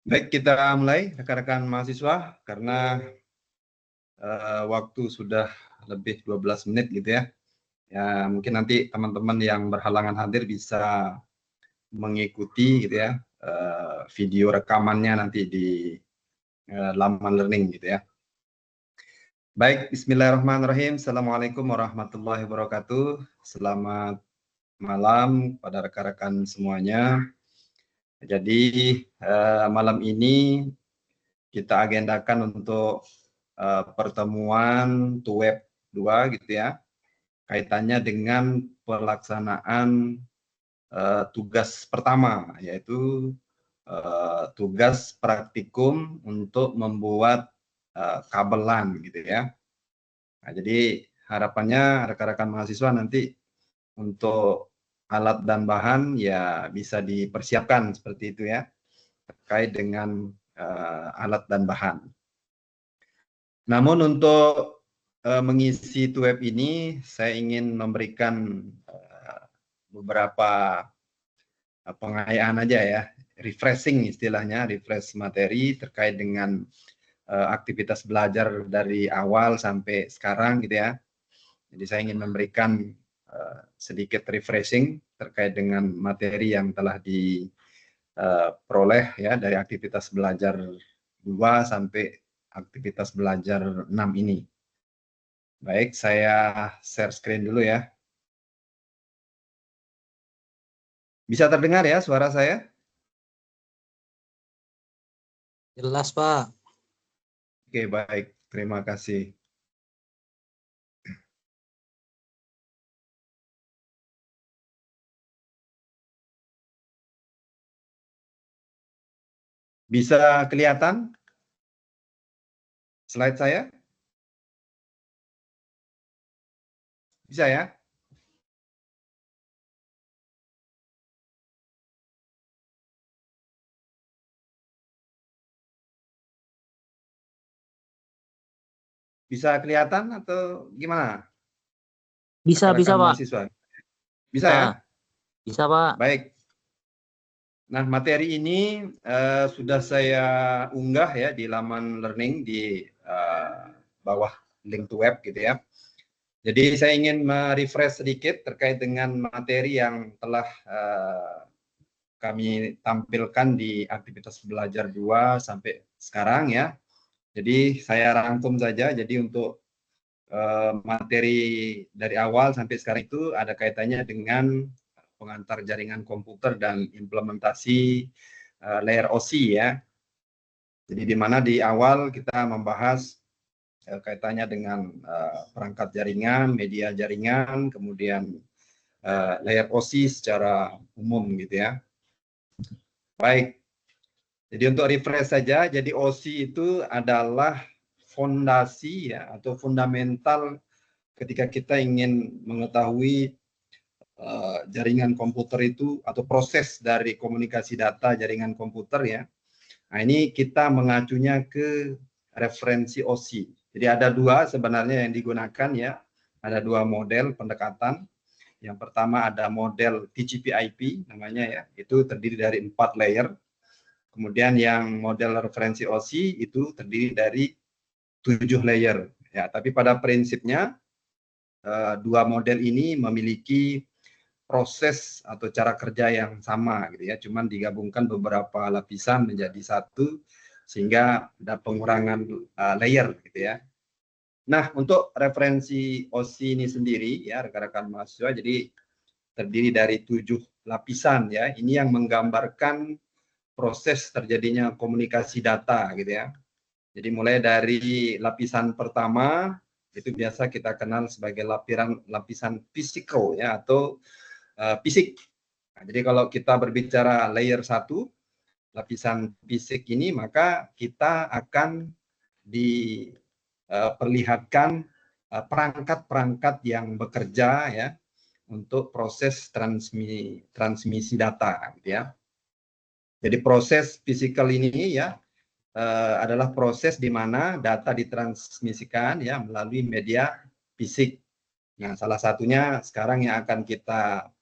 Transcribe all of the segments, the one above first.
Baik, kita mulai rekan-rekan mahasiswa karena waktu sudah lebih 12 menit gitu ya. Ya, mungkin nanti teman-teman yang berhalangan hadir bisa mengikuti gitu ya video rekamannya nanti di laman learning gitu ya. Baik, bismillahirrahmanirrahim. Assalamualaikum warahmatullahi wabarakatuh. Selamat malam pada rekan-rekan semuanya. Jadi malam ini kita agendakan untuk pertemuan TUWEB 2 gitu ya, kaitannya dengan pelaksanaan tugas pertama, yaitu tugas praktikum untuk membuat kabelan gitu ya. Nah, jadi harapannya rekan-rekan mahasiswa nanti untuk alat dan bahan ya bisa dipersiapkan seperti itu ya, terkait dengan alat dan bahan. Namun untuk mengisi TUWEB ini, saya ingin memberikan beberapa pengayaan aja ya, refreshing istilahnya, refresh materi terkait dengan aktivitas belajar dari awal sampai sekarang gitu ya. Jadi saya ingin memberikan sedikit refreshing terkait dengan materi yang telah diperoleh ya dari aktivitas belajar 2 sampai aktivitas belajar 6 ini. Baik, saya share screen dulu ya. Bisa terdengar ya suara saya? Jelas, Pak. Oke, baik. Terima kasih. Bisa kelihatan slide saya? Bisa ya? Bisa kelihatan atau gimana? Bisa, Rekan-rekan Pak. mahasiswa. Bisa ya? Bisa, Pak. Baik. Nah, materi ini sudah saya unggah ya di laman learning di bawah link to web gitu ya. Jadi saya ingin merefresh sedikit terkait dengan materi yang telah kami tampilkan di aktivitas belajar 2 sampai sekarang ya. Jadi saya rangkum saja. Jadi untuk materi dari awal sampai sekarang itu ada kaitannya dengan pengantar jaringan komputer dan implementasi layer OC ya. Jadi di mana di awal kita membahas kaitannya dengan perangkat jaringan, media jaringan, kemudian layer OC secara umum gitu ya. Baik, jadi untuk refresh saja, jadi OC itu adalah fondasi ya atau fundamental ketika kita ingin mengetahui jaringan komputer itu atau proses dari komunikasi data jaringan komputer ya. Nah, ini kita mengacunya ke referensi OC. Jadi ada dua sebenarnya yang digunakan ya. Ada dua model pendekatan. Yang pertama ada model TCP/IP namanya ya. Itu terdiri dari 4 layer. Kemudian yang model referensi OC itu terdiri dari 7 layer. Ya, tapi pada prinsipnya dua model ini memiliki proses atau cara kerja yang sama gitu ya, cuman digabungkan beberapa lapisan menjadi satu sehingga ada pengurangan layer gitu ya. Nah, untuk referensi OC ini sendiri ya rekan-rekan mahasiswa, jadi terdiri dari 7 lapisan ya. Ini yang menggambarkan proses terjadinya komunikasi data gitu ya. Jadi mulai dari lapisan pertama itu biasa kita kenal sebagai lapisan physical ya atau fisik. Nah, jadi kalau kita berbicara layer 1 lapisan fisik ini maka kita akan diperlihatkan perangkat-perangkat yang bekerja ya untuk proses transmisi data gitu ya. Jadi proses fisikal ini ya adalah proses di mana data ditransmisikan ya melalui media fisik. Nah, salah satunya sekarang yang akan kita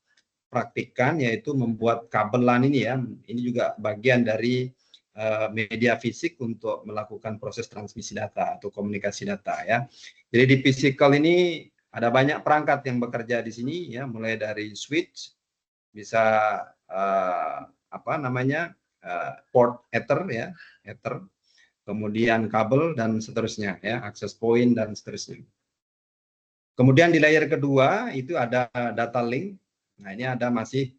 praktikkan yaitu membuat kabelan ini ya. Ini juga bagian dari media fisik untuk melakukan proses transmisi data atau komunikasi data ya. Jadi di physical ini ada banyak perangkat yang bekerja di sini ya, mulai dari switch, bisa port ether ya, ether, kemudian kabel dan seterusnya ya, access point dan seterusnya. Kemudian di layer kedua itu ada data link. Nah, ini ada masih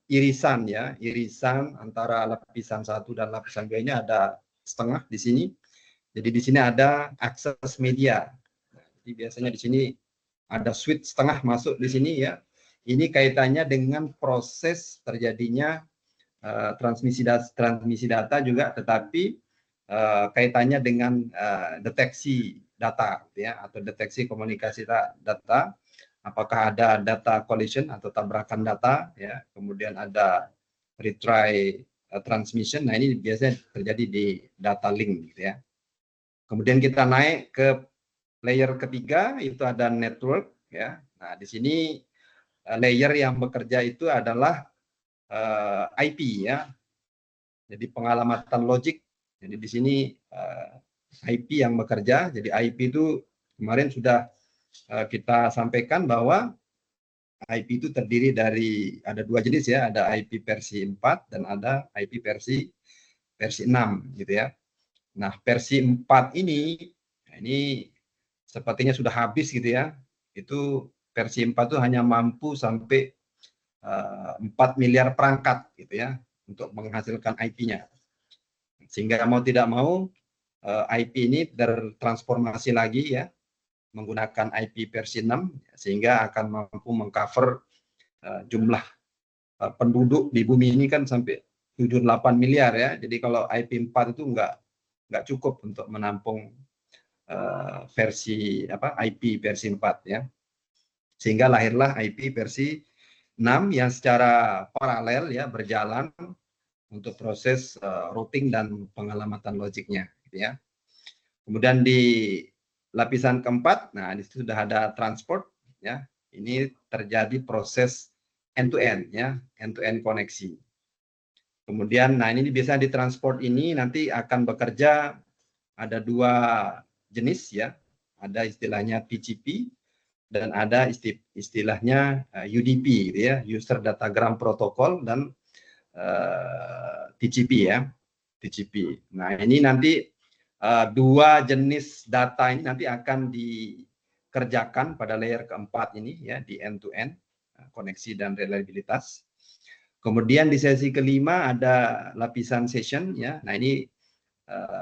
irisan ya, irisan antara lapisan 1 dan lapisan 2 ini ada setengah di sini. Jadi di sini ada akses media. Jadi biasanya di sini ada switch setengah masuk di sini ya. Ini kaitannya dengan proses terjadinya transmisi data juga, tetapi kaitannya dengan deteksi data ya, atau deteksi komunikasi data. Apakah ada data collision atau tabrakan data ya, kemudian ada retry transmission. Nah, ini biasanya terjadi di data link gitu ya. Kemudian kita naik ke layer ketiga, itu ada network ya. Nah, di sini layer yang bekerja itu adalah IP ya. Jadi pengalamatan logik. Jadi di sini IP yang bekerja. Jadi IP itu kemarin sudah kita sampaikan bahwa IP itu terdiri dari ada 2 jenis ya, ada IP versi 4 dan ada IP versi 6 gitu ya. Nah, versi 4 ini sepertinya sudah habis gitu ya. Itu versi 4 itu hanya mampu sampai 4 miliar perangkat gitu ya untuk menghasilkan IP-nya. Sehingga mau tidak mau IP ini tertransformasi lagi ya menggunakan IP versi 6 sehingga akan mampu mengcover jumlah penduduk di bumi ini kan sampai 78 miliar ya. Jadi kalau IP 4 itu nggak cukup untuk menampung IP versi 4 ya. Sehingga lahirlah IP versi 6 yang secara paralel ya berjalan untuk proses routing dan pengalamatan logiknya gitu ya. Kemudian di lapisan keempat, nah di situ sudah ada transport ya. Ini terjadi proses end-to-end ya, end-to-end koneksi. Kemudian nah ini biasanya di transport ini nanti akan bekerja ada 2 jenis ya. Ada istilahnya TCP dan ada istilahnya UDP gitu ya, User Datagram Protocol, dan TCP ya, TCP. Nah, ini nanti 2 jenis data ini nanti akan dikerjakan pada layer keempat ini ya, di end-to-end koneksi dan reliabilitas. Kemudian di sesi kelima ada lapisan session ya. Nah, ini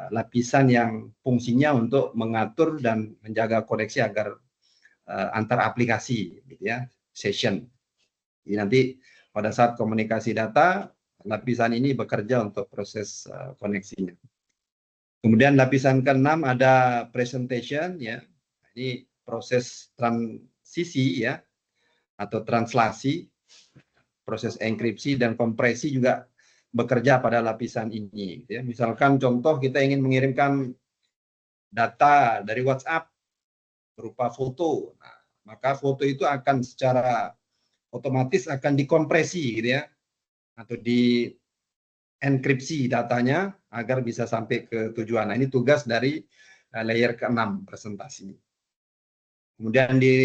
lapisan yang fungsinya untuk mengatur dan menjaga koneksi agar antar aplikasi gitu ya, session. Jadi nanti pada saat komunikasi data, lapisan ini bekerja untuk proses koneksinya. Kemudian lapisan ke-6 ada presentation ya. Ini proses transisi ya atau translasi, proses enkripsi dan kompresi juga bekerja pada lapisan ini ya. Misalkan contoh kita ingin mengirimkan data dari WhatsApp berupa foto. Nah, maka foto itu akan secara otomatis akan dikompresi gitu ya, atau di enkripsi datanya agar bisa sampai ke tujuan. Nah, ini tugas dari layer ke-6 presentasi. Kemudian di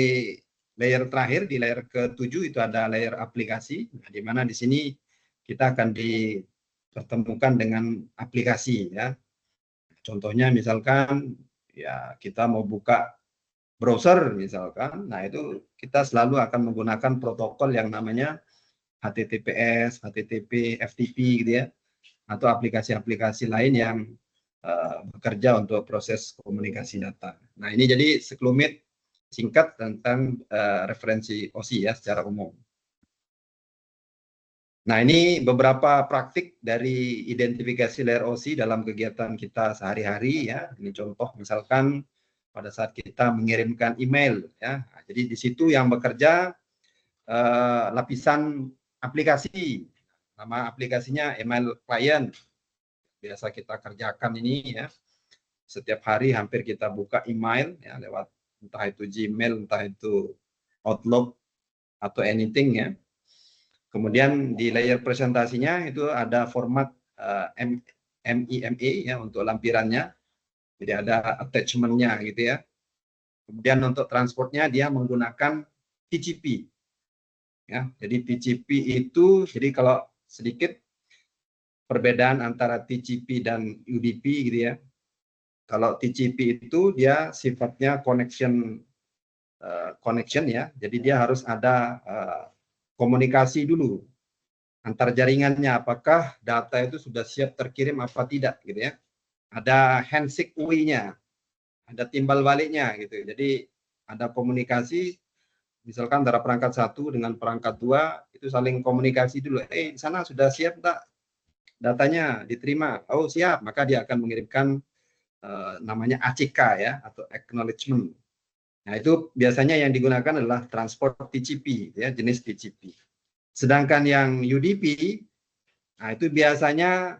layer terakhir, di layer ke-7 itu ada layer aplikasi, nah, di mana di sini kita akan dipertemukan dengan aplikasi ya. Contohnya misalkan ya kita mau buka browser misalkan, nah itu kita selalu akan menggunakan protokol yang namanya HTTPS, HTTP, FTP gitu ya, atau aplikasi-aplikasi lain yang bekerja untuk proses komunikasi data. Nah, ini jadi sekelumit singkat tentang referensi OSI ya secara umum. Nah, ini beberapa praktik dari identifikasi layer OSI dalam kegiatan kita sehari-hari ya. Ini contoh misalkan pada saat kita mengirimkan email ya. Nah, jadi di situ yang bekerja lapisan aplikasi. Nama aplikasinya email client. Biasa kita kerjakan ini ya. Setiap hari hampir kita buka email ya lewat entah itu Gmail, entah itu Outlook atau anything ya. Kemudian di layer presentasinya itu ada format MEMA ya untuk lampirannya. Jadi ada attachment-nya gitu ya. Kemudian untuk transportnya dia menggunakan TCP. Ya, jadi TCP itu, jadi kalau sedikit perbedaan antara TCP dan UDP gitu ya. Kalau TCP itu dia sifatnya connection ya. Jadi dia harus ada komunikasi dulu antar jaringannya, apakah data itu sudah siap terkirim apa tidak gitu ya. Ada handshake UI-nya, ada timbal baliknya gitu. Jadi ada komunikasi misalkan antara perangkat satu dengan perangkat dua itu saling komunikasi dulu. Di sana sudah siap tak datanya diterima? Oh siap, maka dia akan mengirimkan namanya ACK ya atau acknowledgement. Nah itu biasanya yang digunakan adalah transport TCP ya, jenis TCP. Sedangkan yang UDP, nah itu biasanya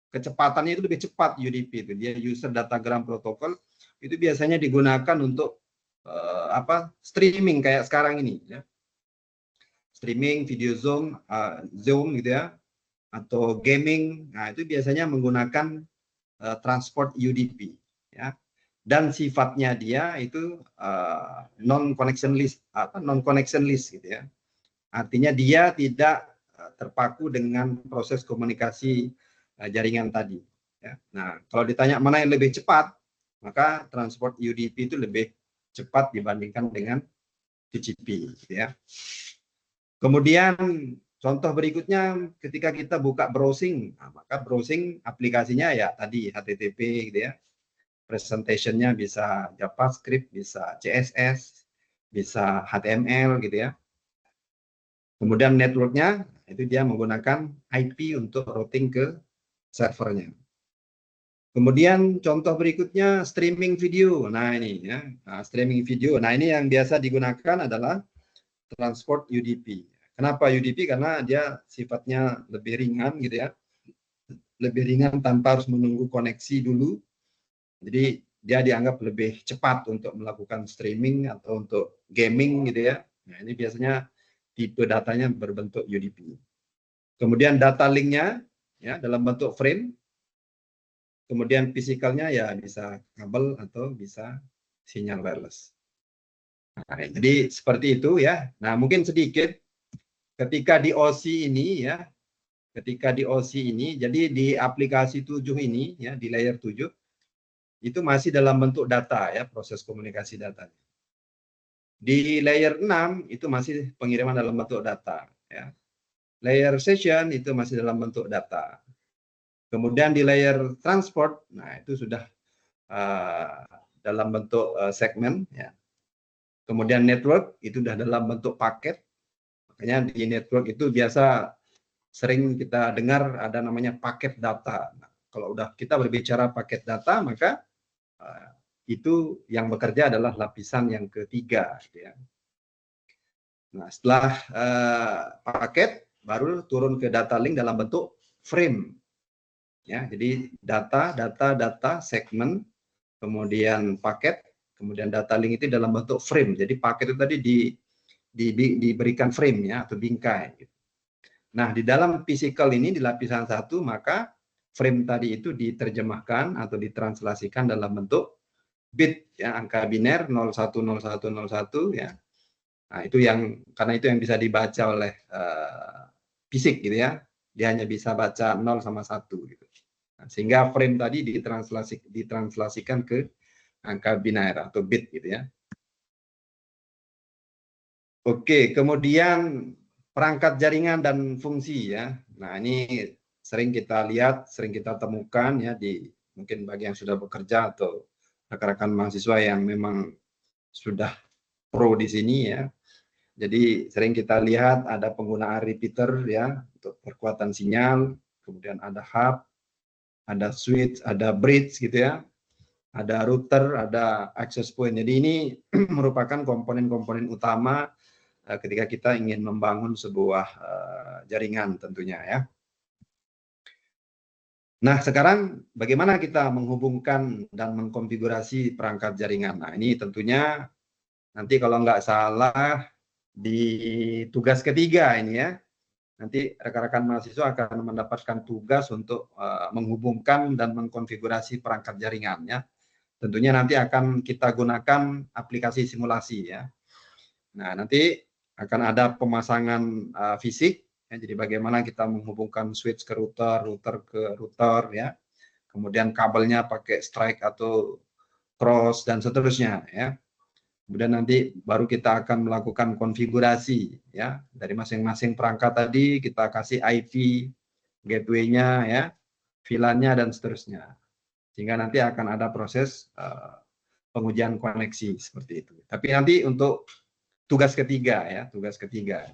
kecepatannya itu lebih cepat UDP itu. Dia user datagram protocol itu biasanya digunakan untuk streaming kayak sekarang ini ya. Streaming video Zoom gitu ya, atau gaming. Nah, itu biasanya menggunakan transport UDP ya. Dan sifatnya dia itu non connection list gitu ya. Artinya dia tidak terpaku dengan proses komunikasi jaringan tadi ya. Nah, kalau ditanya mana yang lebih cepat, maka transport UDP itu lebih cepat dibandingkan dengan TCP gitu ya. Kemudian contoh berikutnya ketika kita buka browsing, nah, maka browsing aplikasinya ya tadi HTTP gitu ya. Presentationnya bisa JavaScript, bisa CSS, bisa HTML gitu ya. Kemudian networknya itu dia menggunakan IP untuk routing ke servernya. Kemudian contoh berikutnya streaming video. Nah ini ya, streaming video. Nah ini yang biasa digunakan adalah transport UDP. Kenapa UDP? Karena dia sifatnya lebih ringan gitu ya. Lebih ringan tanpa harus menunggu koneksi dulu. Jadi dia dianggap lebih cepat untuk melakukan streaming atau untuk gaming gitu ya. Nah ini biasanya tipe datanya berbentuk UDP. Kemudian data linknya ya dalam bentuk frame. Kemudian fisikalnya ya bisa kabel atau bisa sinyal wireless. Nah, jadi seperti itu ya. Nah mungkin sedikit ketika di OSI ini ya, jadi di aplikasi 7 ini ya, di layer 7 itu masih dalam bentuk data ya, proses komunikasi datanya. Di layer 6 itu masih pengiriman dalam bentuk data ya. Layer session itu masih dalam bentuk data. Kemudian di layer transport, nah itu sudah dalam bentuk segmen ya. Kemudian network itu sudah dalam bentuk paket. Makanya di network itu biasa sering kita dengar ada namanya paket data. Nah, kalau udah kita berbicara paket data, maka itu yang bekerja adalah lapisan yang ketiga. Ya. Nah, setelah paket, baru turun ke data link dalam bentuk frame. Ya, jadi data, segmen, kemudian paket, kemudian data link itu dalam bentuk frame. Jadi paket itu tadi diberikan frame ya atau bingkai. Nah, di dalam physical ini di lapisan 1, maka frame tadi itu diterjemahkan atau ditranslasikan dalam bentuk bit ya, angka biner 010101 ya. Nah, itu yang karena itu yang bisa dibaca oleh fisik gitu ya. Dia hanya bisa baca 0 sama 1 gitu. Nah, sehingga frame tadi ditranslasikan ke angka biner atau bit gitu ya. Oke, kemudian perangkat jaringan dan fungsi ya. Nah, ini sering kita lihat, sering kita temukan ya di mungkin bagi yang sudah bekerja atau rekan-rekan mahasiswa yang memang sudah pro di sini ya. Jadi sering kita lihat ada penggunaan repeater ya untuk perkuatan sinyal, kemudian ada hub, ada switch, ada bridge gitu ya. Ada router, ada access point. Jadi ini merupakan komponen-komponen utama ketika kita ingin membangun sebuah jaringan tentunya ya. Nah, sekarang bagaimana kita menghubungkan dan mengkonfigurasi perangkat jaringan? Nah, ini tentunya nanti kalau nggak salah di tugas ketiga ini ya. nanti rekan-rekan mahasiswa akan mendapatkan tugas untuk menghubungkan dan mengkonfigurasi perangkat jaringannya. Tentunya nanti akan kita gunakan aplikasi simulasi ya. Nah, nanti akan ada pemasangan fisik, ya, jadi bagaimana kita menghubungkan switch ke router, router ke router ya. Kemudian kabelnya pakai strike atau cross dan seterusnya ya. Kemudian nanti baru kita akan melakukan konfigurasi ya dari masing-masing perangkat tadi, kita kasih IP, gateway-nya ya, VLAN-nya dan seterusnya. Sehingga nanti akan ada proses pengujian koneksi seperti itu. Tapi nanti untuk tugas ketiga ya, tugas ketiga.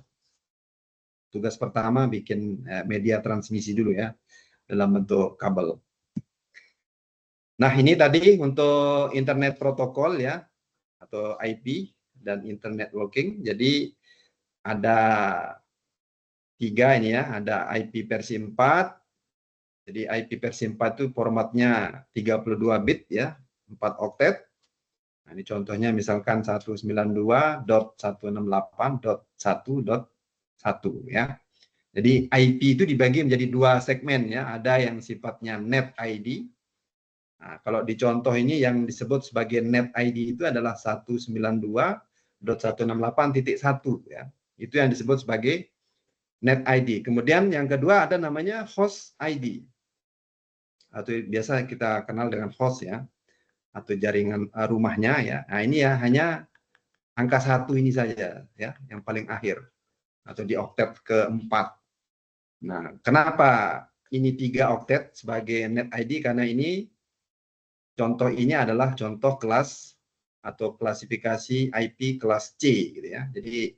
Tugas pertama bikin media transmisi dulu ya dalam bentuk kabel. Nah, ini tadi untuk internet protokol ya, atau IP dan internet working. Jadi ada 3 ini ya, ada IP versi 4. Jadi IP versi 4 itu formatnya 32 bit ya, 4 oktet. Nah, ini contohnya misalkan 192.168.1.1 ya. Jadi IP itu dibagi menjadi 2 segmen ya, ada yang sifatnya net ID. Nah, kalau di contoh ini yang disebut sebagai net ID itu adalah 192.168.1 ya. Itu yang disebut sebagai net ID. Kemudian yang kedua ada namanya host ID. Atau biasa kita kenal dengan host ya. Atau jaringan rumahnya ya. Nah, ini ya hanya angka 1 ini saja ya, yang paling akhir atau di oktet keempat. Nah, kenapa ini 3 oktet sebagai net ID? Karena ini contoh ini adalah contoh kelas atau klasifikasi IP kelas C gitu ya. Jadi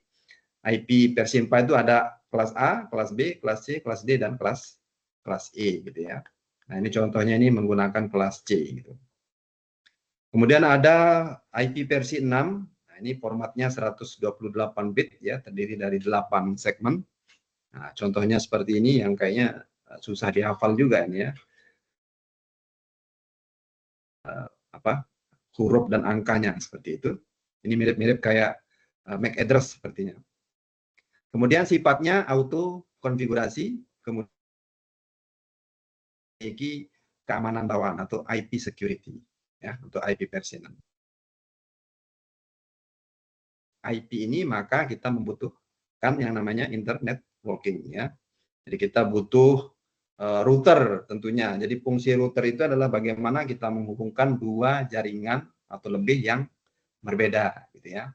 IP versi 4 itu ada kelas A, kelas B, kelas C, kelas D dan kelas E gitu ya. Nah, ini contohnya ini menggunakan kelas C gitu. Kemudian ada IP versi 6. Nah, ini formatnya 128 bit ya, terdiri dari 8 segmen. Nah, contohnya seperti ini yang kayaknya susah dihafal juga ini ya. Huruf dan angkanya seperti itu. Ini mirip-mirip kayak MAC address sepertinya. Kemudian sifatnya auto konfigurasi, kemudian memiliki keamanan bawaan atau IP security ya, untuk IP versi 6. IP ini maka kita membutuhkan yang namanya internet working ya. Jadi kita butuh router tentunya. Jadi fungsi router itu adalah bagaimana kita menghubungkan 2 jaringan atau lebih yang berbeda gitu ya.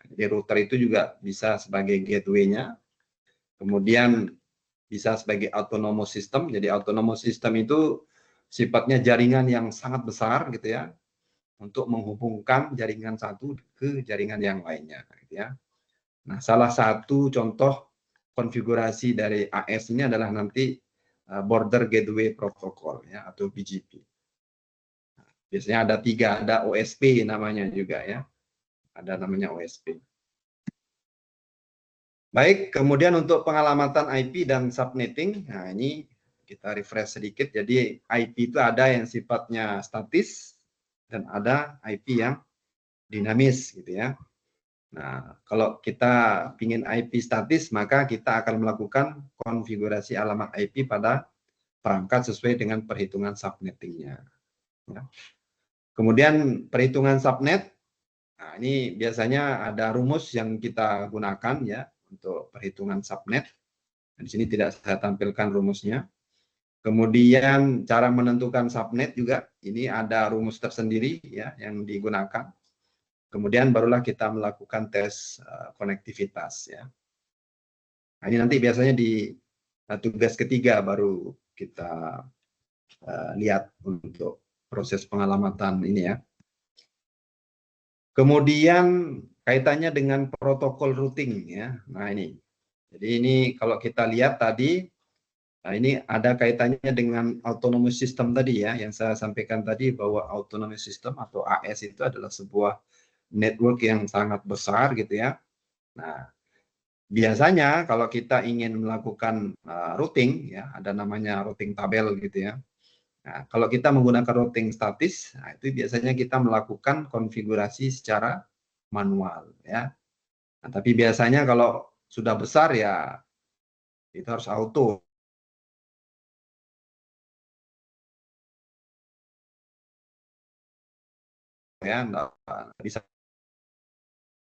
Jadi router itu juga bisa sebagai gateway-nya, kemudian bisa sebagai autonomous system. Jadi autonomous system itu sifatnya jaringan yang sangat besar gitu ya, untuk menghubungkan jaringan satu ke jaringan yang lainnya gitu ya. Nah, salah satu contoh konfigurasi dari AS ini adalah nanti Border Gateway Protocol ya, atau BGP. Nah, biasanya ada 3, ada OSP namanya juga ya. Ada namanya OSP. Baik, kemudian untuk pengalamatan IP dan subnetting, nah ini kita refresh sedikit. Jadi IP itu ada yang sifatnya statis dan ada IP yang dinamis gitu ya. Nah, kalau kita ingin IP statis, maka kita akan melakukan konfigurasi alamat IP pada perangkat sesuai dengan perhitungan subnettingnya. Ya. Kemudian perhitungan subnet, nah ini biasanya ada rumus yang kita gunakan ya untuk perhitungan subnet. Di sini tidak saya tampilkan rumusnya. Kemudian cara menentukan subnet juga ini ada rumus tersendiri ya yang digunakan. Kemudian barulah kita melakukan tes konektivitas ya. Nah, ini nanti biasanya di tugas ketiga baru kita lihat untuk proses pengalamatan ini ya. Kemudian kaitannya dengan protokol routing ya. Nah, ini. Jadi ini kalau kita lihat tadi, nah ini ada kaitannya dengan autonomous system tadi ya, yang saya sampaikan tadi bahwa autonomous system atau AS itu adalah sebuah network yang sangat besar gitu ya. Nah, biasanya kalau kita ingin melakukan routing ya, ada namanya routing tabel gitu ya. Nah, kalau kita menggunakan routing statis, nah itu biasanya kita melakukan konfigurasi secara manual ya. Nah, tapi biasanya kalau sudah besar ya Itu harus auto. Ya, nggak bisa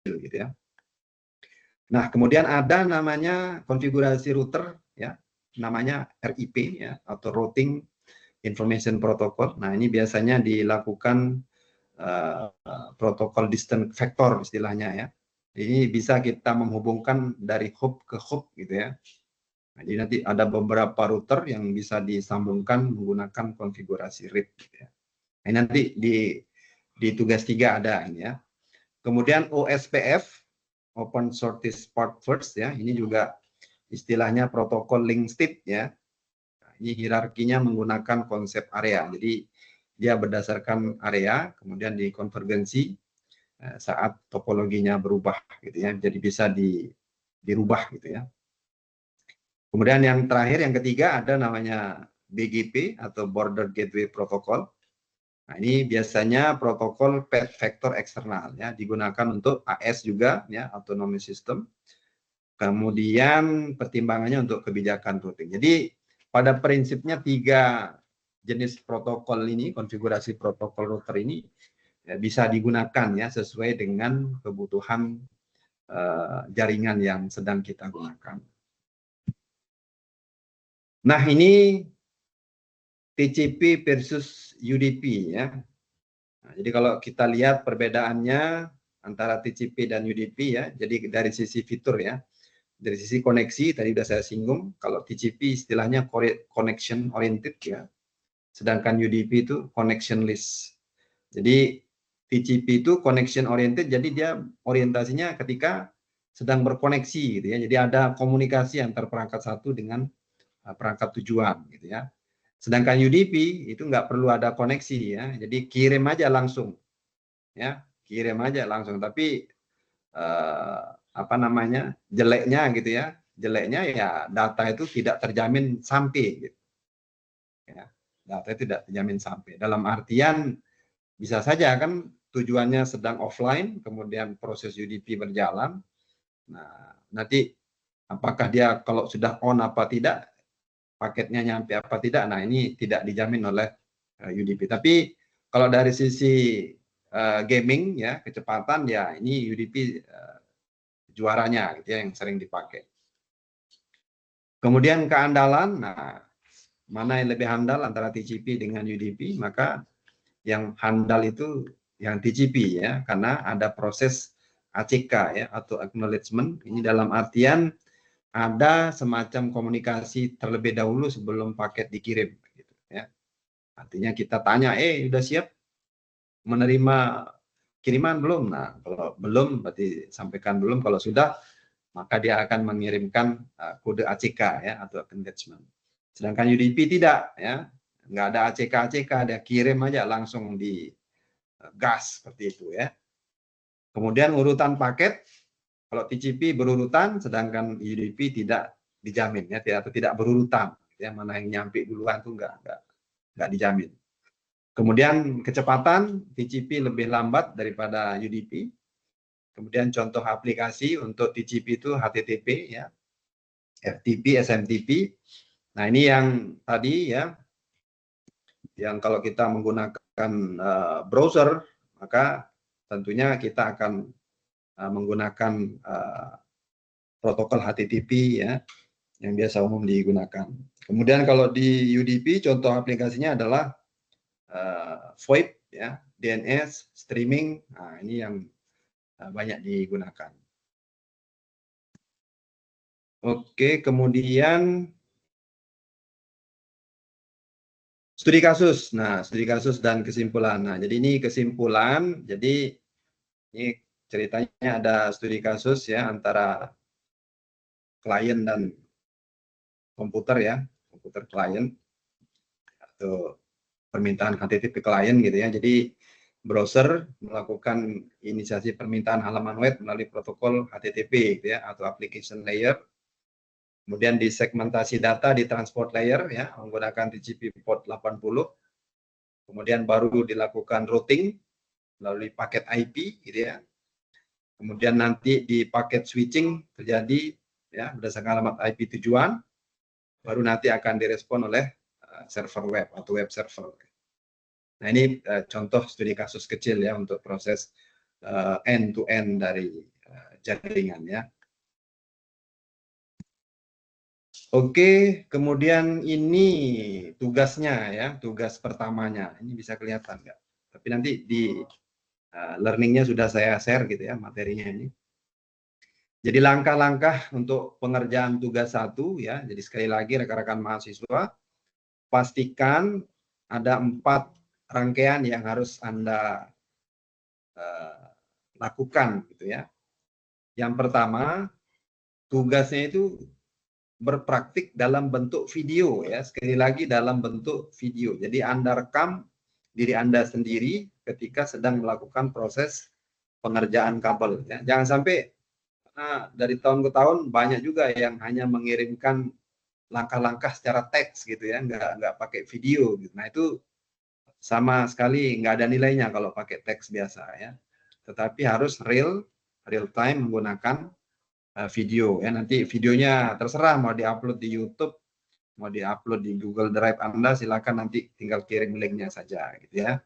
gitu ya. Nah, kemudian ada namanya konfigurasi router ya, namanya RIP ya, atau Routing Information Protocol. Nah, ini biasanya dilakukan protokol distant vector istilahnya ya. Ini bisa kita menghubungkan dari hub ke hub gitu ya. Nah, jadi nanti ada beberapa router yang bisa disambungkan menggunakan konfigurasi RIP gitu ya. Nah, ini nanti di tugas 3 ada ini ya. Kemudian OSPF, Open Shortest Path First ya, ini juga istilahnya protokol link state ya. Nah, ini hierarkinya menggunakan konsep area. Jadi dia berdasarkan area, kemudian dikonvergensi saat topologinya berubah gitu ya. Jadi bisa dirubah gitu ya. Kemudian yang terakhir, yang ketiga ada namanya BGP atau Border Gateway Protocol. Nah, ini biasanya protokol path vector eksternal ya, digunakan untuk AS juga ya, autonomous system. Kemudian pertimbangannya untuk kebijakan routing. Jadi pada prinsipnya 3 jenis protokol ini, konfigurasi protokol router ini ya, bisa digunakan ya sesuai dengan kebutuhan jaringan yang sedang kita gunakan. Nah, ini TCP versus UDP ya. Nah, jadi kalau kita lihat perbedaannya antara TCP dan UDP ya, jadi dari sisi fitur ya, dari sisi koneksi tadi sudah saya singgung, kalau TCP istilahnya connection oriented ya, sedangkan UDP itu connectionless. Jadi TCP itu connection oriented, jadi dia orientasinya ketika sedang berkoneksi gitu ya, jadi ada komunikasi antar perangkat satu dengan perangkat tujuan gitu ya. Sedangkan UDP itu nggak perlu ada koneksi ya, jadi kirim aja langsung ya, kirim aja langsung. Tapi apa namanya, jeleknya gitu ya, jeleknya ya data itu tidak terjamin sampai gitu. Ya, data tidak terjamin sampai. Dalam artian bisa saja kan tujuannya sedang offline, kemudian proses UDP berjalan. Nah, nanti apakah dia kalau sudah on apa tidak, paketnya nyampe apa tidak, nah ini tidak dijamin oleh UDP. Tapi kalau dari sisi gaming ya, kecepatan ya ini UDP juaranya gitu ya, yang sering dipakai. Kemudian keandalan, nah mana yang lebih handal antara TCP dengan UDP, maka yang handal itu yang TCP ya, karena ada proses ACK ya, atau acknowledgement. Ini dalam artian ada semacam komunikasi terlebih dahulu sebelum paket dikirim gitu ya. Artinya kita tanya, udah siap menerima kiriman belum? Nah, kalau belum berarti sampaikan belum, kalau sudah maka dia akan mengirimkan kode ACK ya, atau engagement. Sedangkan UDP tidak ya, nggak ada ACK, dia kirim aja langsung di gas seperti itu ya. Kemudian urutan paket, kalau TCP berurutan, sedangkan UDP tidak dijamin ya, atau tidak berurutan ya, mana yang nyampe duluan itu nggak dijamin. Kemudian kecepatan, TCP lebih lambat daripada UDP. Kemudian contoh aplikasi untuk TCP itu HTTP ya, FTP, SMTP. Nah, ini yang tadi ya, yang kalau kita menggunakan browser, maka tentunya kita akan menggunakan protokol HTTP ya, yang biasa umum digunakan. Kemudian kalau di UDP, contoh aplikasinya adalah VoIP ya, DNS, streaming. Nah, ini yang banyak digunakan. Oke, kemudian studi kasus. Nah, studi kasus dan kesimpulan. Nah, jadi ini kesimpulan. Jadi ini ceritanya ada studi kasus ya antara klien dan komputer ya, komputer klien atau permintaan HTTP klien gitu ya. Jadi browser melakukan inisiasi permintaan halaman web melalui protokol HTTP gitu ya, atau application layer. Kemudian di segmentasi data di transport layer ya, menggunakan TCP port 80. Kemudian baru dilakukan routing melalui paket IP gitu ya. Kemudian nanti di paket switching terjadi ya berdasarkan alamat IP tujuan. baru nanti akan direspon oleh server web atau web server. Nah, ini contoh studi kasus kecil ya untuk proses end to end dari jaringan ya. Oke, kemudian ini tugasnya ya, tugas pertamanya. Ini bisa kelihatan nggak? Tapi nanti di learningnya sudah saya share gitu ya materinya ini. Jadi langkah-langkah untuk pengerjaan tugas 1 ya. Jadi sekali lagi rekan-rekan mahasiswa, pastikan ada 4 rangkaian yang harus Anda lakukan gitu ya. Yang pertama, tugasnya itu berpraktik dalam bentuk video ya, sekali lagi dalam bentuk video. Jadi Anda rekam diri Anda sendiri ketika sedang melakukan proses pengerjaan kabel ya. Jangan sampai dari tahun ke tahun banyak juga yang hanya mengirimkan langkah-langkah secara teks gitu ya, nggak pakai video gitu. Nah, itu sama sekali nggak ada nilainya kalau pakai teks biasa ya. Tetapi harus real time menggunakan video ya. Nanti videonya terserah mau diupload di YouTube, mau diupload di Google Drive Anda, silakan nanti tinggal kirim linknya saja gitu ya.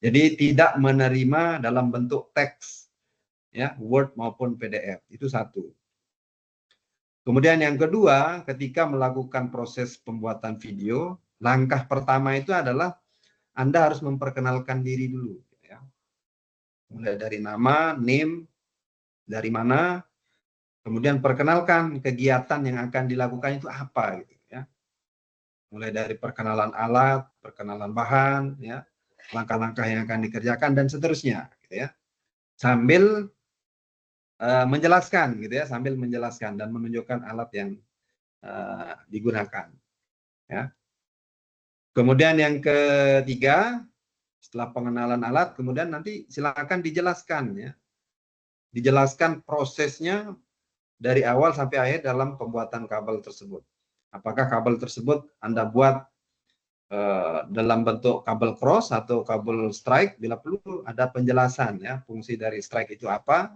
Jadi tidak menerima dalam bentuk teks ya, Word maupun PDF. Itu satu. Kemudian yang kedua, ketika melakukan proses pembuatan video, langkah pertama itu adalah Anda harus memperkenalkan diri dulu ya. Mulai dari nama, name, dari mana, kemudian perkenalkan kegiatan yang akan dilakukan itu apa gitu ya. Mulai dari perkenalan alat, perkenalan bahan ya, langkah-langkah yang akan dikerjakan dan seterusnya gitu ya. Sambil menjelaskan gitu ya, sambil menjelaskan dan menunjukkan alat yang digunakan ya. Kemudian yang ketiga, setelah pengenalan alat, kemudian nanti silakan dijelaskan ya. Dijelaskan prosesnya dari awal sampai akhir dalam pembuatan kabel tersebut. Apakah kabel tersebut Anda buat dalam bentuk kabel cross atau kabel strike, bila perlu ada penjelasan ya, fungsi dari strike itu apa,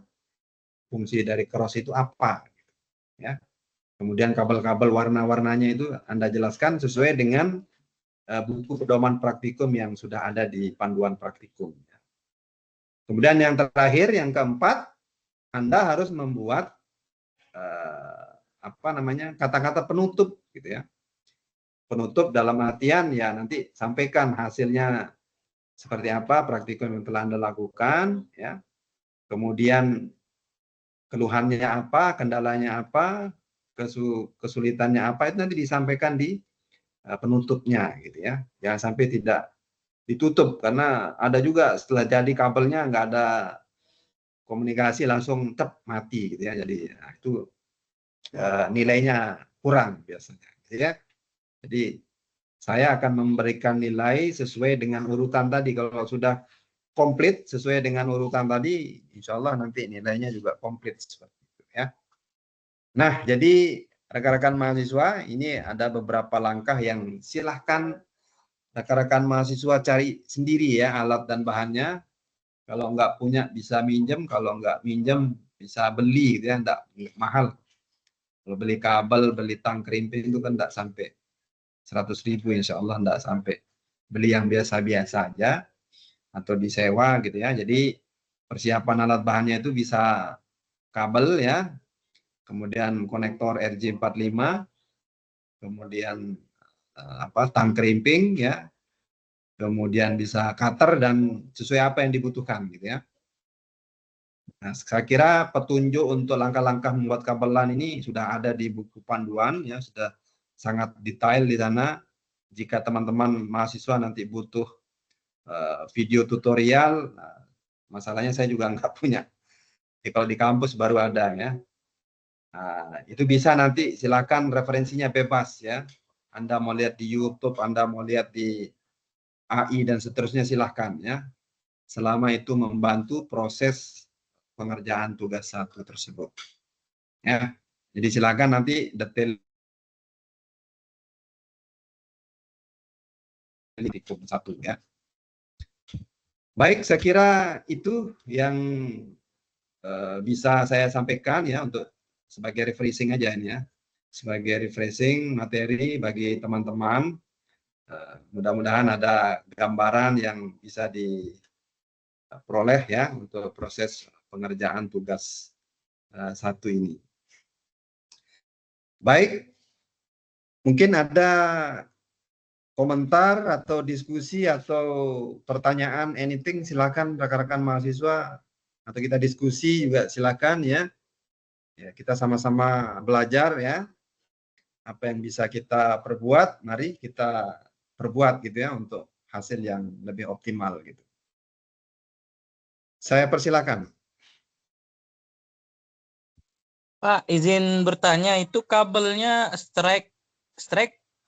fungsi dari cross itu apa ya. Kemudian kabel-kabel warna-warnanya itu Anda jelaskan sesuai dengan buku pedoman praktikum yang sudah ada di panduan praktikum. Kemudian yang terakhir, yang keempat, Anda harus membuat kata-kata penutup gitu ya. Penutup dalam artian ya nanti sampaikan hasilnya seperti apa praktikum yang telah Anda lakukan ya. Kemudian keluhannya apa, kendalanya apa, kesulitannya apa, itu nanti disampaikan di penutupnya gitu ya. Jangan sampai tidak ditutup, karena ada juga setelah jadi kabelnya nggak ada komunikasi, langsung cep mati gitu ya. Jadi itu nilainya kurang biasanya gitu ya. Jadi saya akan memberikan nilai sesuai dengan urutan tadi. Kalau sudah komplit sesuai dengan urutan tadi, insya Allah nanti nilainya juga komplit seperti itu ya. Nah, jadi rekan-rekan mahasiswa, ini ada beberapa langkah yang silahkan rekan-rekan mahasiswa cari sendiri ya alat dan bahannya. Kalau nggak punya bisa minjem, kalau nggak minjem bisa beli gitu ya, nggak mahal. Kalau beli kabel, beli tang kerimping itu kan nggak sampai 100.000, insya Allah nggak sampai. Beli yang biasa-biasa aja atau disewa gitu ya. Jadi persiapan alat bahannya itu bisa kabel ya, kemudian konektor RJ45, kemudian tang kerimping ya, kemudian bisa cutter dan sesuai apa yang dibutuhkan gitu ya. Nah, saya kira petunjuk untuk langkah-langkah membuat kabelan ini sudah ada di buku panduan ya, sudah sangat detail di sana. Jika teman-teman mahasiswa nanti butuh video tutorial, masalahnya saya juga nggak punya. Jadi kalau di kampus baru ada ya. Nah, itu bisa nanti silakan, referensinya bebas ya. Anda mau lihat di YouTube, Anda mau lihat di AI dan seterusnya silahkan ya. Selama itu membantu proses pengerjaan tugas 1 tersebut. Ya. Jadi silakan nanti detail di 1 ya. Baik, saya kira itu yang bisa saya sampaikan ya, untuk sebagai refreshing aja ini ya. sebagai refreshing materi bagi teman-teman. Mudah-mudahan ada gambaran yang bisa diperoleh ya untuk proses pengerjaan tugas 1 ini. Baik, mungkin ada komentar atau diskusi atau pertanyaan, anything, silakan rekan-rekan mahasiswa, atau kita diskusi juga silakan ya. Ya, kita sama-sama belajar ya. Apa yang bisa kita perbuat, mari kita perbuat gitu ya untuk hasil yang lebih optimal gitu. Saya persilakan. Pak, izin bertanya, itu kabelnya strike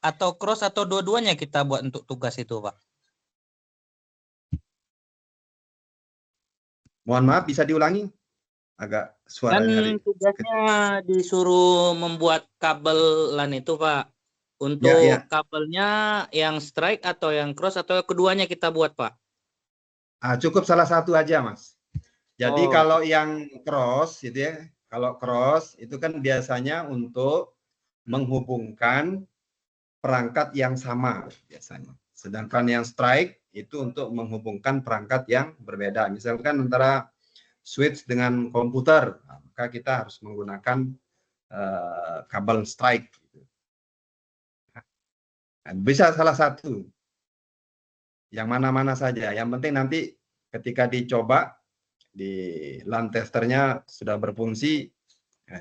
atau cross atau dua-duanya kita buat untuk tugas itu, Pak? Mohon maaf, bisa diulangi? Agak Kan suaranya tugasnya disuruh membuat kabel LAN itu, Pak. ya, Untuk ya. kabelnya yang strike atau yang cross atau keduanya kita buat, Pak? Cukup salah satu aja, Mas. Jadi Oh, kalau yang cross gitu ya, kalau cross itu kan biasanya untuk menghubungkan perangkat yang sama biasanya. Sedangkan yang strike itu untuk menghubungkan perangkat yang berbeda. Misalkan antara switch dengan komputer, maka kita harus menggunakan kabel strike. Bisa salah satu, yang mana-mana saja. Yang penting nanti ketika dicoba di LAN testernya sudah berfungsi,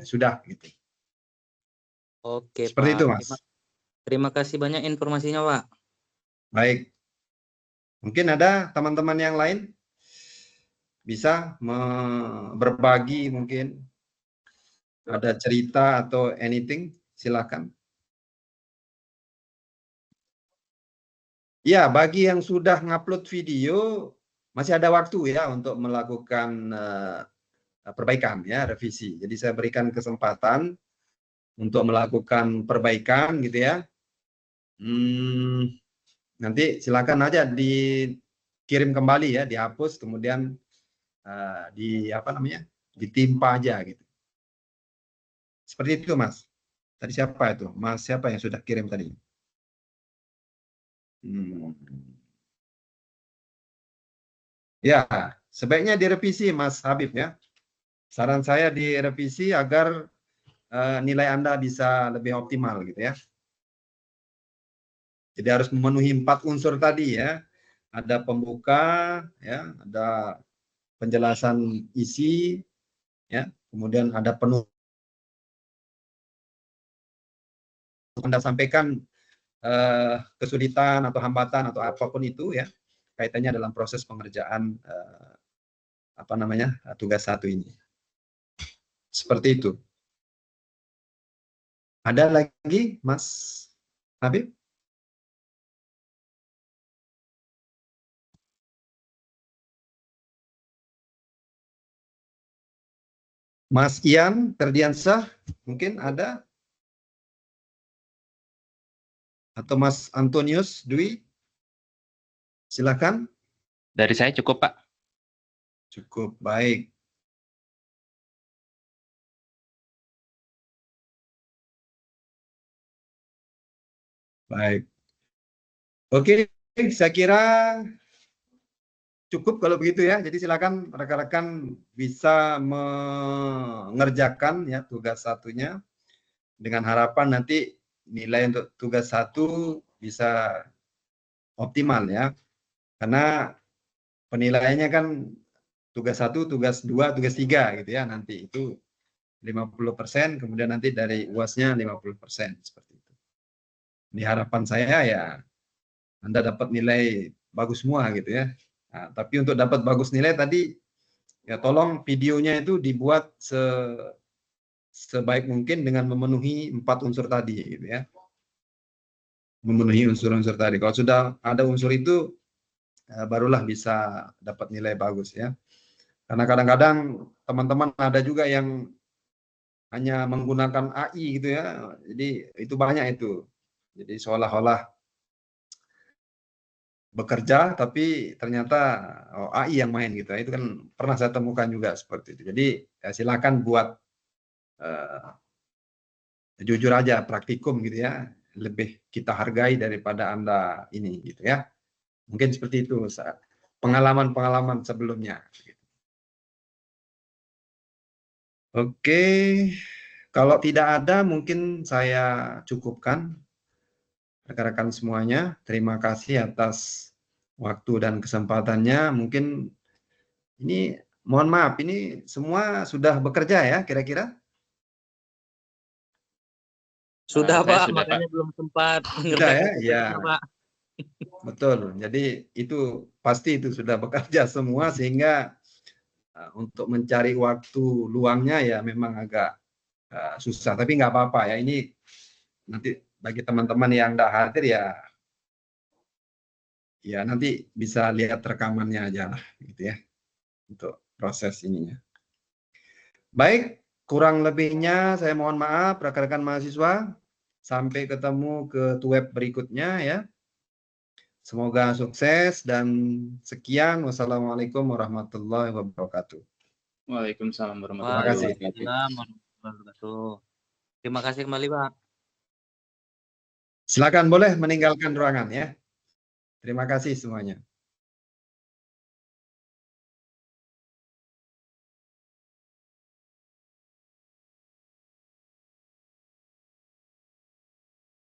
sudah gitu. oke, Seperti itu, Pak. Mas. Terima kasih banyak informasinya, Pak. Baik. Mungkin ada teman-teman yang lain bisa berbagi, mungkin ada cerita atau anything, silakan. Ya, bagi yang sudah ngupload video masih ada waktu ya untuk melakukan perbaikan ya, revisi. Jadi saya berikan kesempatan untuk melakukan perbaikan gitu ya. Nanti silakan aja dikirim kembali ya, dihapus kemudian ditimpa aja gitu. Seperti itu, Mas. Tadi siapa itu? Mas siapa yang sudah kirim tadi? Ya, sebaiknya direvisi, Mas Habib ya. Saran saya direvisi agar nilai Anda bisa lebih optimal gitu ya. Jadi harus memenuhi 4 unsur tadi ya. Ada pembuka, ya, ada penjelasan isi, ya, kemudian ada penuh. Anda sampaikan kesulitan atau hambatan atau apapun itu ya, kaitannya dalam proses pengerjaan tugas 1 ini. Seperti itu. Ada lagi, Mas Habib? Mas Ian Ferdiansah, mungkin ada? Atau Mas Antonius Dwi? Silakan. Dari saya cukup, Pak. Cukup, baik. Baik. Oke, saya kira cukup kalau begitu ya. Jadi silakan rekan-rekan bisa mengerjakan ya tugas 1-nya dengan harapan nanti nilai untuk tugas 1 bisa optimal ya. Karena penilaiannya kan tugas 1, tugas 2, tugas 3 gitu ya. Nanti itu 50%, kemudian nanti dari UAS-nya 50%, seperti itu. Ini harapan saya ya Anda dapat nilai bagus semua gitu ya. Nah, tapi untuk dapat bagus nilai tadi ya tolong videonya itu dibuat sebaik mungkin dengan memenuhi 4 unsur tadi gitu ya. Memenuhi unsur-unsur tadi. Kalau sudah ada unsur itu barulah bisa dapat nilai bagus ya. Karena kadang-kadang teman-teman ada juga yang hanya menggunakan AI gitu ya. Jadi itu banyak itu. Jadi seolah-olah bekerja tapi ternyata AI yang main gitu. Itu kan pernah saya temukan juga seperti itu. Jadi ya silakan buat jujur aja praktikum gitu ya, lebih kita hargai daripada Anda ini gitu ya. Mungkin seperti itu pengalaman-pengalaman sebelumnya. Oke, kalau tidak ada mungkin saya cukupkan rekan-rekan semuanya. Terima kasih atas waktu dan kesempatannya. Mungkin ini mohon maaf, ini semua sudah bekerja ya kira-kira? Sudah Saya Pak, sudah, makanya belum sempat Sudah ya? ngerjakan Ya, tugasnya Pak. betul. Jadi itu pasti itu sudah bekerja semua sehingga untuk mencari waktu luangnya ya memang agak susah. Tapi nggak apa-apa ya. Ini nanti bagi teman-teman yang tidak hadir ya nanti bisa lihat rekamannya aja lah gitu ya untuk proses ininya. Baik, kurang lebihnya saya mohon maaf rekan-rekan mahasiswa. Sampai ketemu ke web berikutnya ya. Semoga sukses dan sekian. Wassalamualaikum warahmatullahi wabarakatuh. Waalaikumsalam Terima warahmatullahi kasih. wabarakatuh. Waalaikumsalam warahmatullahi wabarakatuh. Terima kasih kembali Pak. Silakan boleh meninggalkan ruangan ya. Terima kasih semuanya.